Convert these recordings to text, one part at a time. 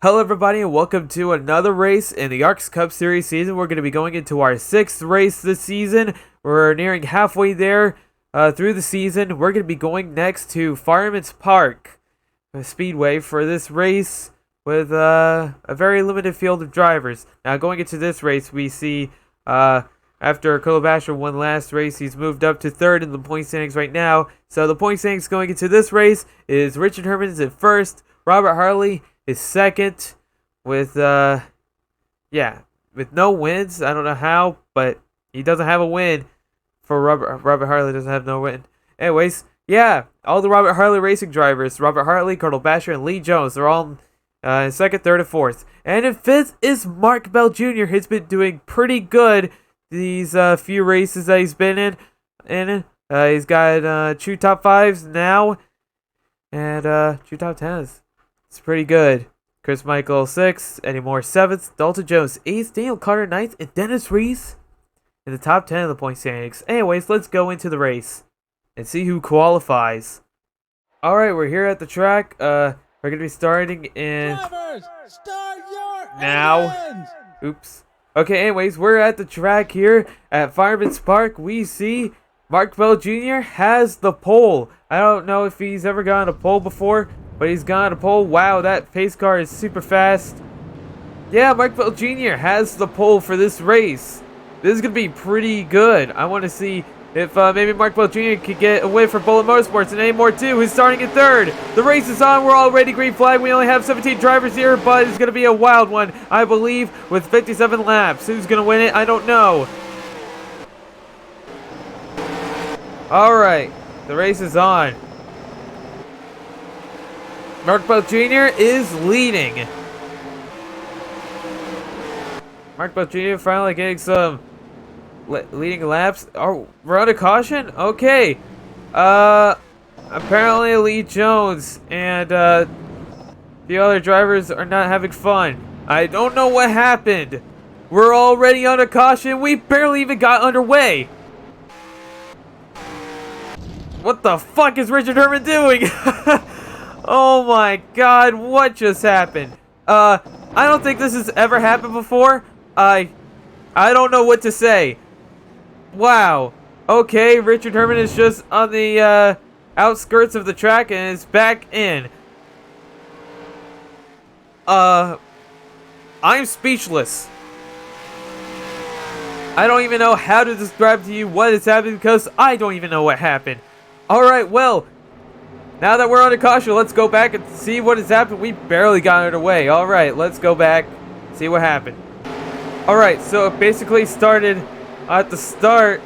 Hello everybody and welcome to another race in the ARCS Cup Series season. We're going to be going into our 6th race this season. We're nearing halfway there through the season. We're going to be going next to Fireman's Park Speedway for this race with a very limited field of drivers. Now going into this race we see after Kolobasher won last race, he's moved up to 3rd in the point standings right now. So the point standings going into this race is Richard Herman is at 1st, Robert Harley is 2nd with no wins. I don't know how, but he doesn't have a win for Robert Harley doesn't have no win. Anyways, yeah, all the Robert Harley racing drivers, Robert Harley, Colonel Basher, and Lee Jones, they're all in 2nd, 3rd, and 4th. And in 5th is Mark Bell Jr. He's been doing pretty good these few races that he's been in. He's got 2 top 5s now and 2 top 10s. It's pretty good. Chris Michael 6th, Eddie Moore 7th, Dalton Jones 8th, Daniel Carter 9th, and Dennis Reese in the top 10 of the point standings. Anyways, let's go into the race and see who qualifies. Alright, we're here at the track. We're going to be starting in... Drivers, start your now. engines! Oops. Okay, anyways, we're at the track here at Fireman's Park. We see Mark Bell Jr. has the pole. I don't know if he's ever gotten a pole before, but he's got a pole. Wow, that pace car is super fast. Yeah, Mark Bell Jr. has the pole for this race. This is going to be pretty good. I want to see if maybe Mark Bell Jr. could get a win for Bullet Motorsports. And Eddie Moore too, who's starting in 3rd. The race is on. We're already green flag. We only have 17 drivers here, but it's going to be a wild one, I believe, with 57 laps. Who's going to win it? I don't know. Alright, the race is on. Mark Bell Jr. is leading. Mark Bell Jr. finally getting some leading laps. Oh, we're under caution? Okay. Apparently Lee Jones and the other drivers are not having fun. I don't know what happened. We're already under caution. We barely even got underway. What the fuck is Richard Herman doing? Oh my god, what just happened? I don't think this has ever happened before. I don't know what to say. Wow. Okay, Richard Herman is just on the outskirts of the track and is back in. I'm speechless. I don't even know how to describe to you what is happening because I don't even know what happened. Alright, well, now that we're under caution, let's go back and see what has happened. We barely got underway. Alright, let's go back, see what happened. Alright, so it basically started at the start.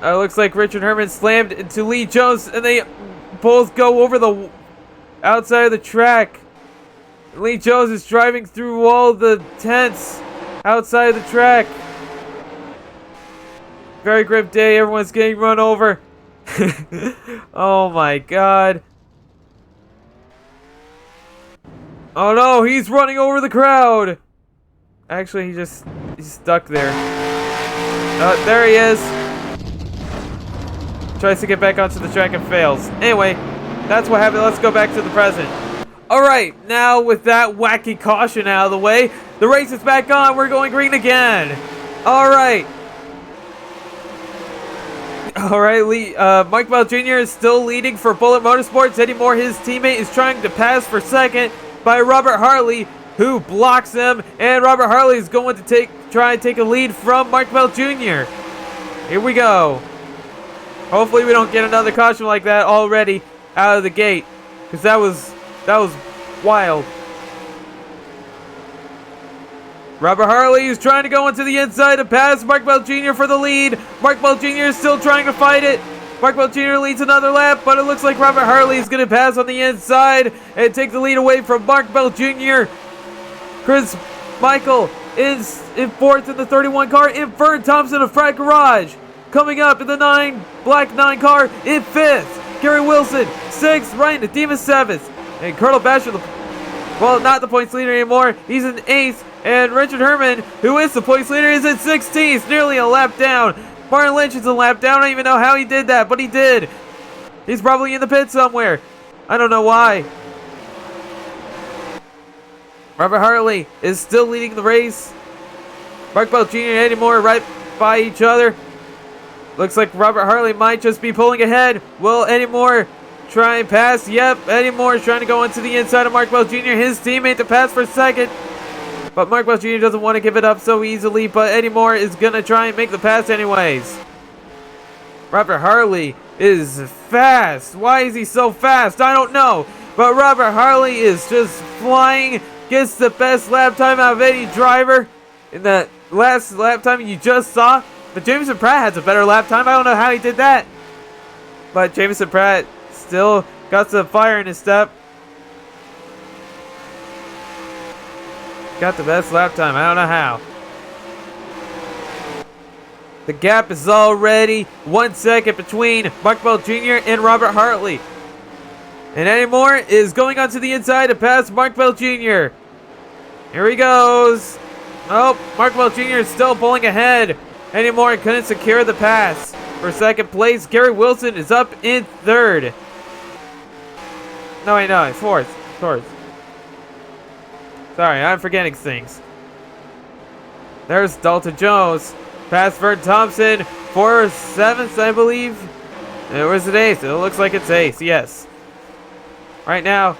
Looks like Richard Herman slammed into Lee Jones, and they both go over the outside of the track. Lee Jones is driving through all the tents outside of the track. Very grim day, everyone's getting run over. Oh my god. Oh no, he's running over the crowd. Actually, he's stuck there. There he is. Tries to get back onto the track and fails. Anyway, that's what happened. Let's go back to the present. Alright, now with that wacky caution out of the way, the race is back on. We're going green again. Alright. Alright, Mike Bell Jr. is still leading for Bullet Motorsports. Eddie Moore, his teammate, is trying to pass for 2nd by Robert Harley, who blocks him. And Robert Harley is going to try and take a lead from Mark Bell Jr. Here we go. Hopefully we don't get another caution like that already out of the gate, because that was wild. Robert Harley is trying to go into the inside to pass Mark Bell Jr. for the lead. Mark Bell Jr. is still trying to fight it. Mark Bell Jr. leads another lap, but it looks like Robert Harley is going to pass on the inside and take the lead away from Mark Bell Jr. Chris Michael is in 4th in the 31 car. In Vern Thompson of Frat Garage coming up in the black 9 car in 5th. Gary Wilson 6th. Ryan Nadima 7th. And Colonel Basher, not the points leader anymore. He's in 8th. And Richard Herman, who is the points leader, is in 16th, nearly a lap down. Martin Lynch is a lap down. I don't even know how he did that, but he did. He's probably in the pit somewhere. I don't know why. Robert Hartley is still leading the race. Mark Bell Jr. and Eddie Moore right by each other. Looks like Robert Hartley might just be pulling ahead. Will Eddie Moore try and pass? Yep, Eddie Moore is trying to go into the inside of Mark Bell Jr., his teammate, to pass for second. But Mark Bell Jr. doesn't want to give it up so easily, but Eddie Moore is going to try and make the pass anyways. Robert Hartley is fast. Why is he so fast? I don't know. But Robert Hartley is just flying. Gets the best lap time out of any driver in that last lap time you just saw. But Jameson Pratt has a better lap time. I don't know how he did that. But Jameson Pratt still got some fire in his step. Got the best lap time. I don't know how. The gap is already 1 second between Mark Bell Jr. and Robert Hartley. And Eddie Moore is going onto the inside to pass Mark Bell Jr. Here he goes. Oh, Mark Bell Jr. is still pulling ahead. Eddie Moore couldn't secure the pass. For second place, Gary Wilson is up in third. No, wait, no, fourth. Sorry, I'm forgetting things. There's Dalton Jones. Pass Vern Thompson for seventh, I believe. And where's it ace? It looks like it's ace, yes. Right now,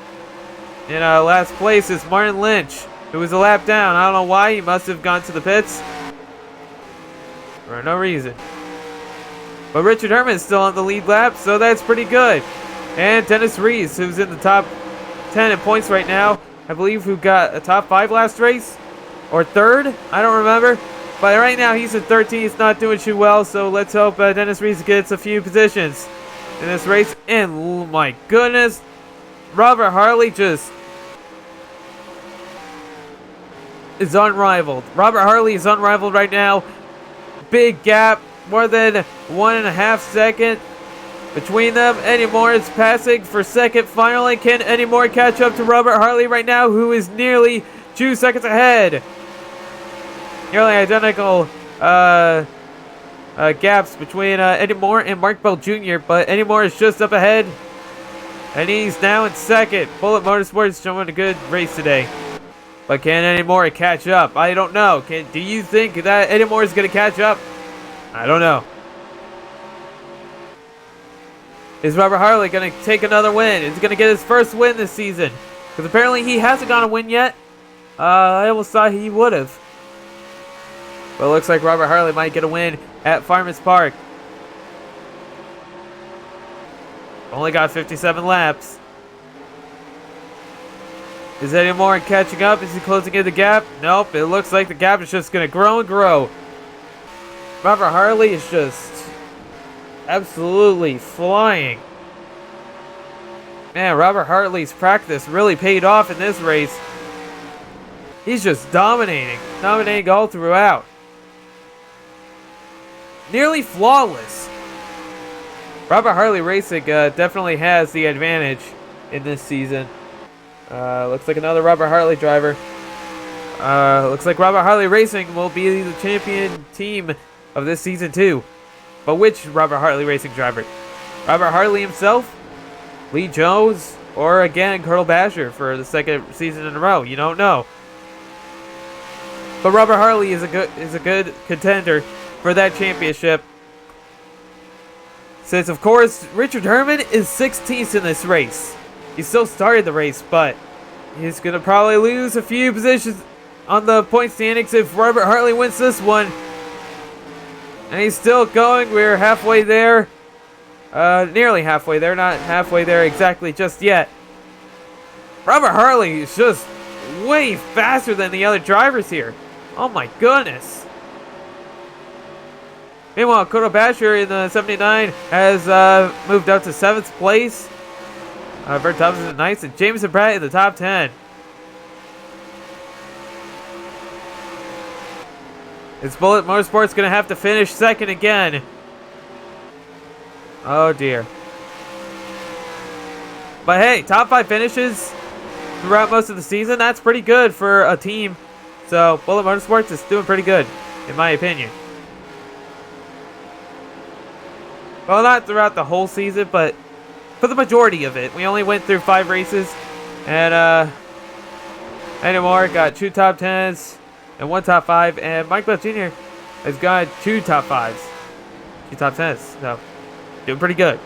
in last place is Martin Lynch, who was a lap down. I don't know why. He must have gone to the pits for no reason. But Richard Herman is still on the lead lap, so that's pretty good. And Dennis Rees, who's in the top 10 in points right now, I believe, who got a top 5 last race, or third, I don't remember. But right now he's in 13th, he's not doing too well, so let's hope Dennis Rees gets a few positions in this race. And oh my goodness, Robert Hartley just is unrivaled. Robert Hartley is unrivaled right now. Big gap, more than 1.5 seconds between them. Eddie Moore is passing for second finally. Can Eddie Moore catch up to Robert Hartley right now, who is nearly 2 seconds ahead? Nearly identical gaps between Eddie Moore and Mark Bell Jr., but Eddie Moore is just up ahead, and he's now in second. Bullet Motorsports showing a good race today. But can Eddie Moore catch up? I don't know. Do you think that Eddie Moore is going to catch up? I don't know. Is Robert Hartley going to take another win? Is he going to get his first win this season? Because apparently he hasn't got a win yet. I almost thought he would have. But it looks like Robert Hartley might get a win at Fireman's Park. Only got 57 laps. Is Eddie Moore catching up? Is he closing in the gap? Nope, it looks like the gap is just going to grow and grow. Robert Hartley is just absolutely flying. Man, Robert Hartley's practice really paid off in this race. He's just dominating all throughout. Nearly flawless. Robert Hartley Racing definitely has the advantage in this season. Looks like another Robert Hartley driver. Looks like Robert Hartley Racing will be the champion team of this season too. But which Robert Hartley Racing driver? Robert Hartley himself? Lee Jones? Or again, Colonel Basher for the second season in a row? You don't know. But Robert Hartley is a good contender for that championship. Since, of course, Richard Herman is 16th in this race. He still started the race, but he's going to probably lose a few positions on the point standings if Robert Hartley wins this one. And he's still going. We're halfway there. Nearly halfway there. Not halfway there exactly just yet. Robert Hartley is just way faster than the other drivers here. Oh my goodness. Meanwhile, Kodo Basher in the 79 has moved up to 7th place. Vern Thompson in 9th, and Jameson Pratt in the top 10. Is Bullet Motorsports going to have to finish second again? Oh dear. But hey, top 5 finishes throughout most of the season, that's pretty good for a team. So Bullet Motorsports is doing pretty good, in my opinion. Well, not throughout the whole season, but for the majority of it. We only went through 5 races, and Eddie Moore got 2 top 10s and 1 top 5, and Mike Bell Jr. has got 2 top 5s, 2 top 10s, so doing pretty good.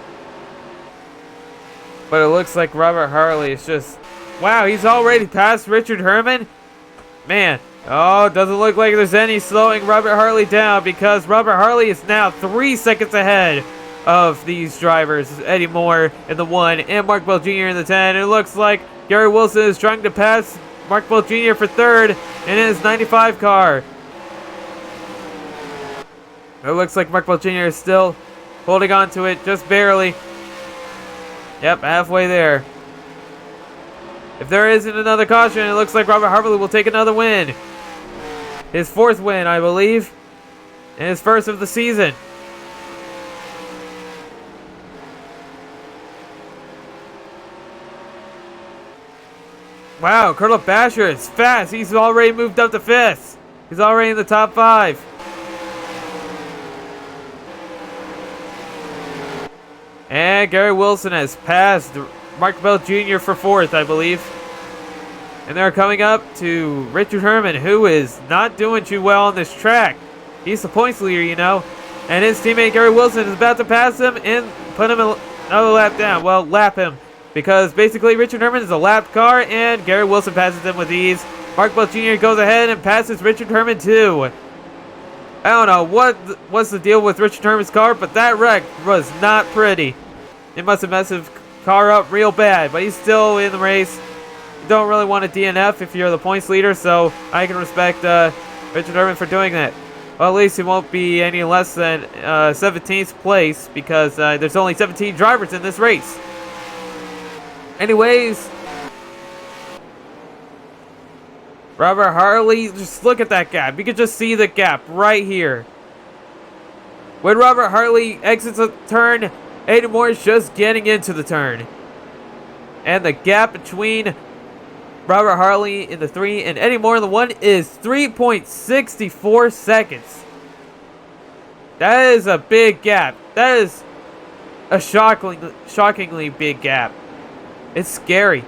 But it looks like Robert Harley is just, wow, he's already past Richard Herman? Man, oh, doesn't look like there's any slowing Robert Harley down, because Robert Harley is now 3 seconds ahead of these drivers. Eddie Moore in the 1 and Mark Bell Jr. in the 10. It looks like Gary Wilson is trying to pass Mark Bell Jr. for 3rd in his 95 car. It looks like Mark Bell Jr. is still holding on to it, just barely. Yep, halfway there. If there isn't another caution, it looks like Robert Harley will take another win. His 4th win, I believe, and his 1st of the season. Wow, Colonel Basher is fast. He's already moved up to 5th. He's already in the top 5. And Gary Wilson has passed Mark Bell Jr. for 4th, I believe. And they're coming up to Richard Herman, who is not doing too well on this track. He's the points leader, you know. And his teammate Gary Wilson is about to pass him and put him another lap down. Well, lap him. Because basically Richard Herman is a lapped car and Gary Wilson passes him with ease. Mark Bell Jr. goes ahead and passes Richard Herman too. I don't know what's the deal with Richard Herman's car, but that wreck was not pretty. It must have messed his car up real bad, but he's still in the race. You don't really want a DNF if you're the points leader, so I can respect Richard Herman for doing that. Well, at least he won't be any less than 17th place, because there's only 17 drivers in this race. Anyways, Robert Harley, just look at that gap. You can just see the gap right here. When Robert Harley exits a turn, Eddie Moore is just getting into the turn. And the gap between Robert Harley in the 3 and Eddie Moore in the 1 is 3.64 seconds. That is a big gap. That is a shockingly big gap. It's scary.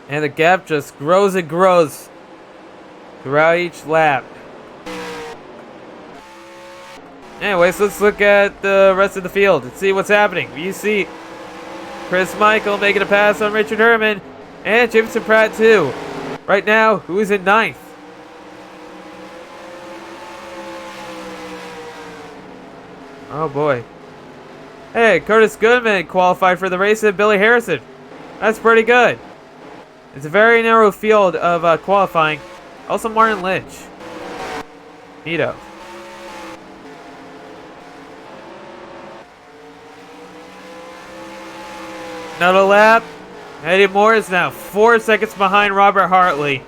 And the gap just grows and grows throughout each lap. Anyways, let's look at the rest of the field and see what's happening. You see Chris Michael making a pass on Richard Herman and Jameson Pratt too. Right now, who's in 9th? Oh boy. Hey, Curtis Goodman qualified for the race and Billy Harrison. That's pretty good. It's a very narrow field of qualifying. Also Martin Lynch. Neato. Another lap. Eddie Moore is now 4 seconds behind Robert Hartley.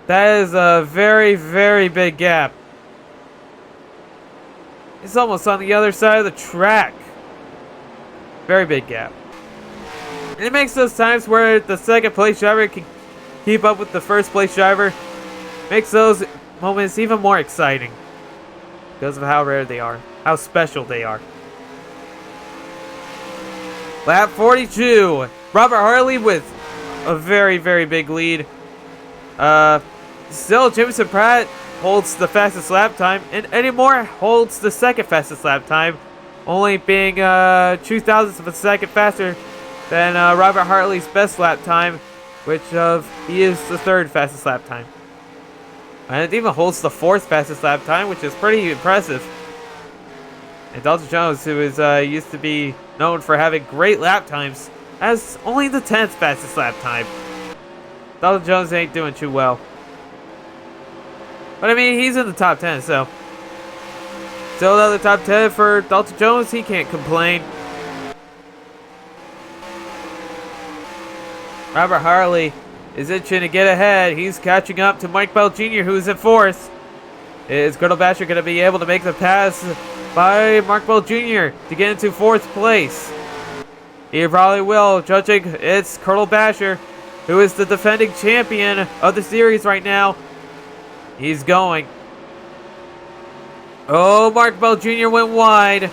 That is a very, very big gap. It's almost on the other side of the track. Very big gap. And it makes those times where the 2nd place driver can keep up with the 1st place driver. Makes those moments even more exciting. Because of how rare they are. How special they are. Lap 42. Robert Harley with a very, very big lead. Still, Jameson Pratt holds the fastest lap time, and Eddie Moore holds the 2nd fastest lap time, only being 0.02 of a second faster than Robert Hartley's best lap time, which he is the 3rd fastest lap time. And it even holds the 4th fastest lap time, which is pretty impressive. And Dalton Jones, who is used to be known for having great lap times, has only the 10th fastest lap time. Dalton Jones ain't doing too well. But I mean, he's in the top 10, so still another top 10 for Dalton Jones. He can't complain. Robert Harley is itching to get ahead. He's catching up to Mike Bell Jr., who's in 4th. Is Colonel Basher going to be able to make the pass by Mark Bell Jr. to get into 4th place? He probably will, judging it's Colonel Basher, who is the defending champion of the series right now. He's going. Oh, Mark Bell Jr. went wide.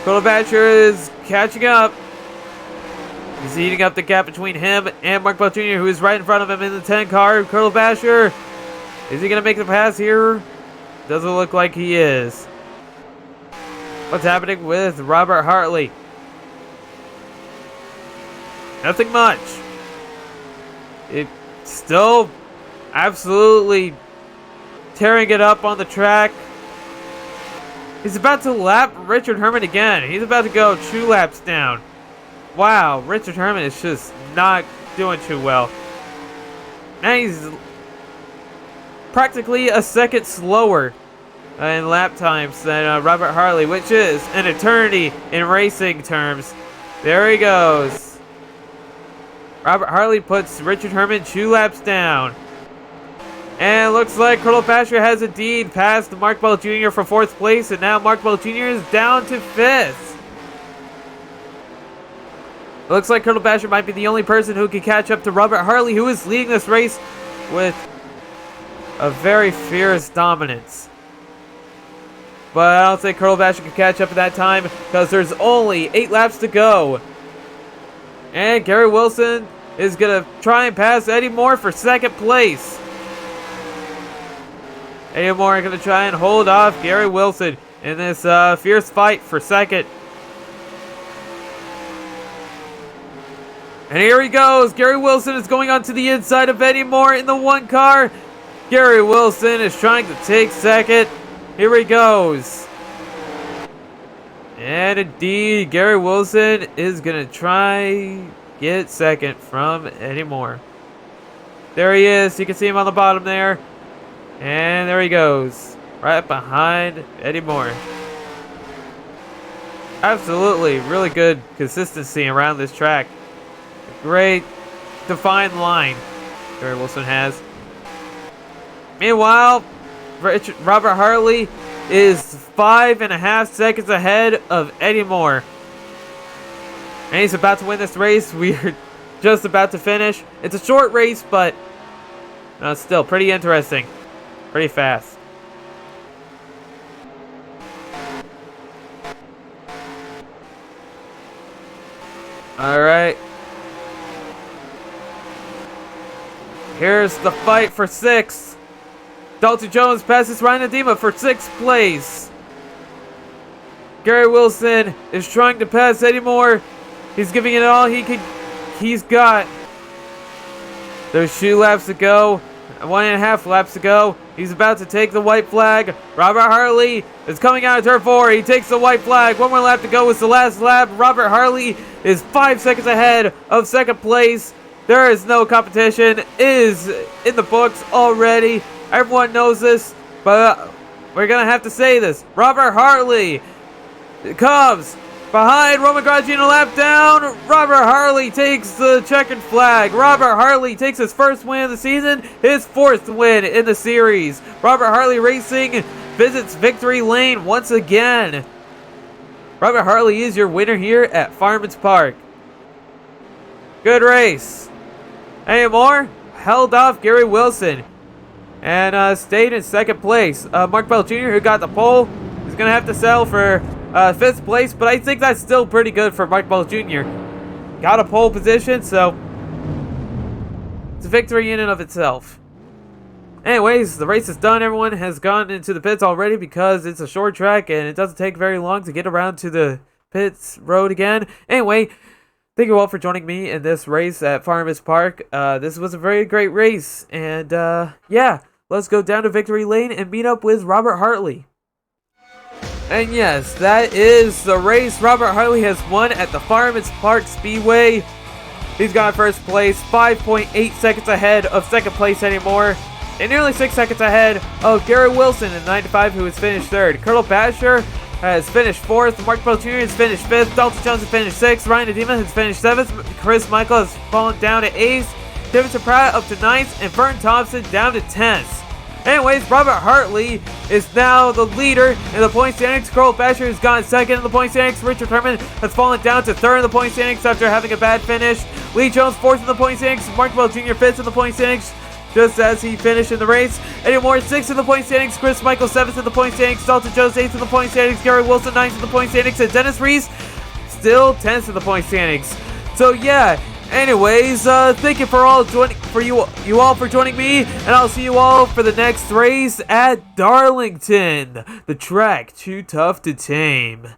Colonel Batcher is catching up. He's eating up the gap between him and Mark Bell Jr., who is right in front of him in the 10 car. Colonel Basher, is he going to make the pass here? Doesn't look like he is. What's happening with Robert Hartley? Nothing much. It's still absolutely tearing it up on the track. He's about to lap Richard Herman again. He's about to go 2 laps down. Wow, Richard Herman is just not doing too well. And he's practically a second slower in lap times than Robert Hartley, which is an eternity in racing terms. There he goes. Robert Hartley puts Richard Herman 2 laps down. And it looks like Colonel Basher has indeed passed Mark Bell Jr. for 4th place, and now Mark Bell Jr. is down to 5th. Looks like Colonel Basher might be the only person who can catch up to Robert Hartley, who is leading this race with a very fierce dominance. But I don't think Colonel Basher can catch up at that time because there's only 8 laps to go. And Gary Wilson is going to try and pass Eddie Moore for 2nd place. Eddie Moore is going to try and hold off Gary Wilson in this fierce fight for 2nd. And here he goes. Gary Wilson is going on to the inside of Eddie Moore in the 1 car. Gary Wilson is trying to take 2nd. Here he goes. And indeed, Gary Wilson is going to try get 2nd from Eddie Moore. There he is. You can see him on the bottom there. And there he goes. Right behind Eddie Moore. Absolutely. Really good consistency around this track. Great defined line Gary Wilson has. Meanwhile, Robert Hartley is 5.5 seconds ahead of Eddie Moore. And he's about to win this race. We're just about to finish. It's a short race, but still pretty interesting. Pretty fast. Alright. Here's the fight for 6th. Dalton Jones passes Ryan Adema for 6th place. Gary Wilson is trying to pass Eddie Moore. He's giving it all he's got. There's 2 laps to go. 1.5 laps to go. He's about to take the white flag. Robert Hartley is coming out of turn 4. He takes the white flag. 1 more lap to go. It's the last lap. Robert Hartley is 5 seconds ahead of 2nd place. There is no competition. It is in the books already. Everyone knows this, but we're going to have to say this. Robert Hartley comes behind Roman Grosjean a lap down. Robert Hartley takes the checkered flag. Robert Hartley takes his 1st win of the season, his 4th win in the series. Robert Hartley Racing visits victory lane once again. Robert Hartley is your winner here at Fireman's Park. Good race. Eddie Moore held off Gary Wilson and stayed in 2nd place. Mark Bell Jr., who got the pole, is going to have to settle for 5th place, but I think that's still pretty good for Mark Bell Jr. Got a pole position, so it's a victory in and of itself. Anyways, the race is done. Everyone has gone into the pits already because it's a short track and it doesn't take very long to get around to the pits road again. Anyway, thank you all for joining me in this race at Fireman's Park. This was a very great race, and yeah, let's go down to victory lane and meet up with Robert Hartley. And yes, that is the race. Robert Hartley has won at the Fireman's Park Speedway. He's got 1st place, 5.8 seconds ahead of 2nd place anymore, and nearly 6 seconds ahead of Gary Wilson in 95, who has finished 3rd. Colonel Basher has finished 4th. Mark Bell Jr. has finished 5th. Dalton Jones has finished 6th. Ryan Adema has finished 7th. Chris Michael has fallen down to 8th. Davidson Pratt up to 9th. And Vern Thompson down to 10th. Anyways, Robert Hartley is now the leader in the point standings. Colonel Basher has gone 2nd in the point standings. Richard Herman has fallen down to 3rd in the point standings after having a bad finish. Lee Jones 4th in the point standings. Mark Bell Jr. 5th in the point standings. just as he finished in the race. Eddie Moore 6th in the point standings, Chris Michael 7th in the point standings, Dalton Jones 8th in the point standings, Gary Wilson 9th in the point standings, and Dennis Reese still 10th in the point standings. So yeah, anyways, thank you for you all for joining me, and I'll see you all for the next race at Darlington, the track too tough to tame.